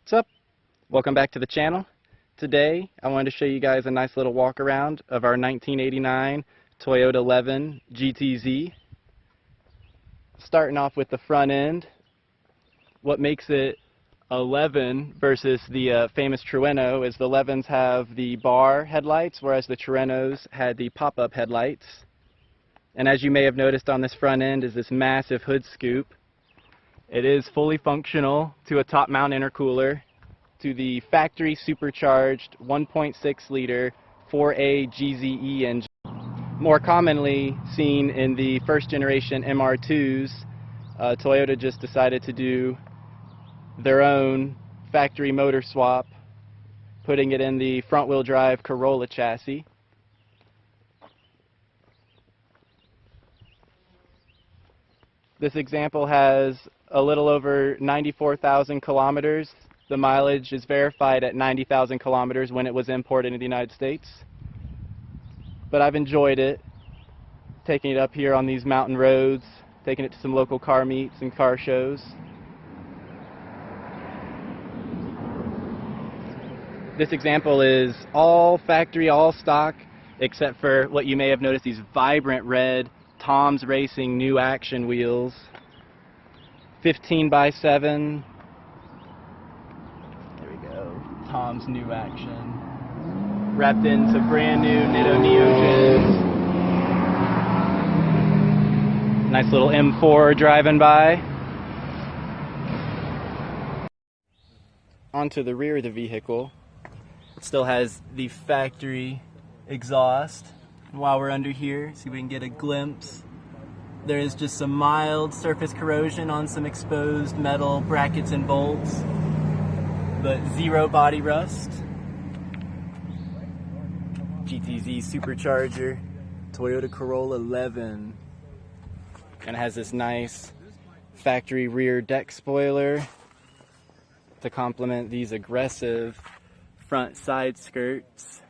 What's up? Welcome back to the channel. Today I wanted to show you guys a nice little walk around of our 1989 Toyota Levin GT-Z. Starting off with the front end. What makes it a Levin versus the famous Trueno is the Levins have the bar headlights, whereas the Truenos had the pop-up headlights. And as you may have noticed on this front end is this massive hood scoop. It is fully functional to a top mount intercooler, to the factory supercharged 1.6 liter 4A GZE engine. More commonly seen in the first generation MR2s, Toyota just decided to do their own factory motor swap, putting it in the front wheel drive Corolla chassis. This example has a little over 94,000 kilometers. The mileage is verified at 90,000 kilometers when it was imported into the United States. But I've enjoyed it, taking it up here on these mountain roads, taking it to some local car meets and car shows. This example is all factory, all stock, except for what you may have noticed, these vibrant red Tom's Racing new action wheels. 15x7. There we go. Tom's new action. Wrapped into brand new Nitto Neogens. Nice little M4 driving by. Onto the rear of the vehicle. It still has the factory exhaust. And while we're under here, see if we can get a glimpse. There is just some mild surface corrosion on some exposed metal brackets and bolts, but zero body rust. GT-Z supercharger, Toyota Corolla Levin, and it has this nice factory rear deck spoiler to complement these aggressive front side skirts.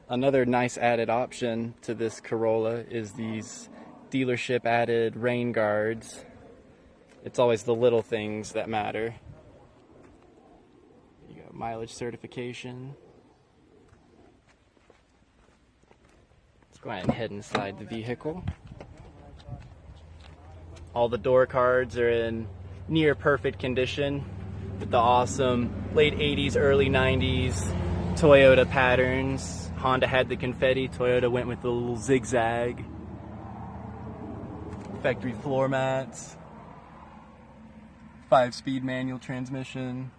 Another nice added option to this Corolla is these dealership added rain guards. It's always the little things that matter. You got mileage certification. Let's go ahead and head inside the vehicle. All the door cards are in near perfect condition with the awesome late 80s, early 90s Toyota patterns. Honda had the confetti, Toyota went with the little zigzag. Factory floor mats. 5-speed manual transmission.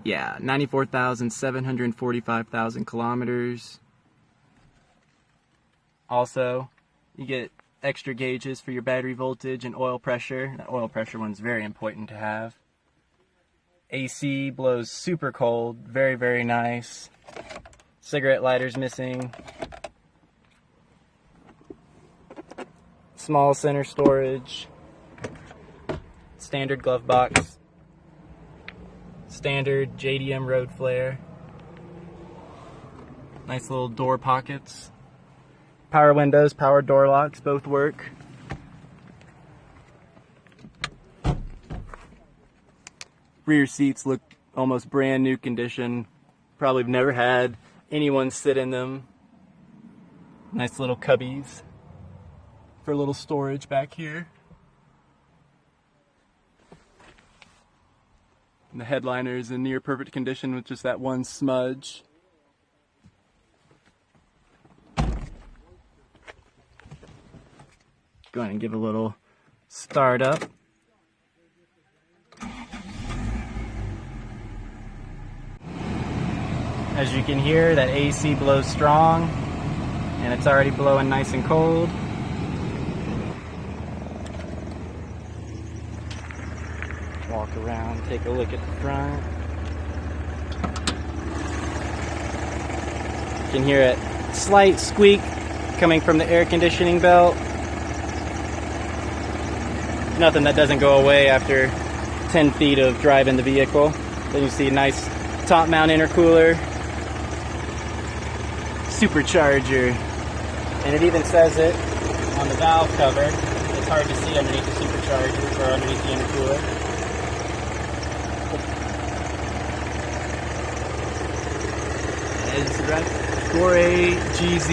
Yeah, 94,745,000 kilometers. Also, you get extra gauges for your battery voltage and oil pressure. That oil pressure one's very important to have. AC blows super cold, very, very nice. Cigarette lighter's missing. Small center storage. Standard glove box. Standard JDM road flare. Nice little door pockets. Power windows, power door locks, both work. Rear seats look almost brand new condition. Probably never had anyone sit in them. Nice little cubbies for a little storage back here. And the headliner is in near perfect condition with just that one smudge. Go ahead and give a little start up. As you can hear, that AC blows strong, and it's already blowing nice and cold. Walk around, take a look at the front. You can hear a slight squeak coming from the air conditioning belt. Nothing that doesn't go away after 10 feet of driving the vehicle. Then you see a nice top mount intercooler. Supercharger, and it even says it on the valve cover. It's hard to see underneath the supercharger or underneath the intercooler. Is right 4AGZE.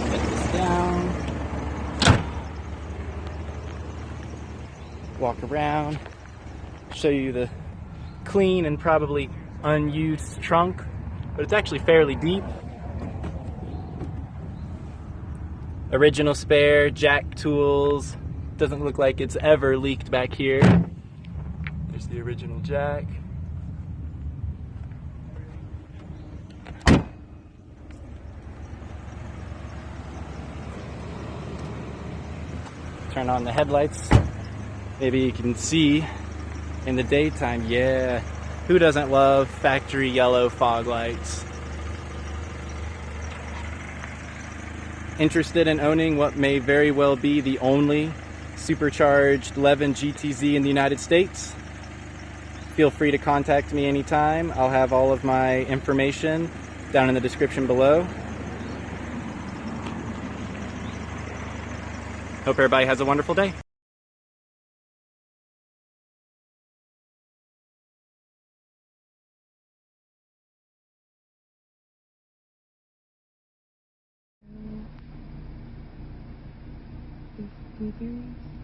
Put this down. Walk around. Show you the clean and probably unused trunk, but it's actually fairly deep. Original spare, jack tools. Doesn't look like it's ever leaked back here. There's the original jack. Turn on the headlights. Maybe you can see in the daytime. Yeah, who doesn't love factory yellow fog lights? Interested in owning what may very well be the only supercharged Levin GT-Z in the United States? Feel free to contact me anytime. I'll have all of my information down in the description below. Hope everybody has a wonderful day. Speakers.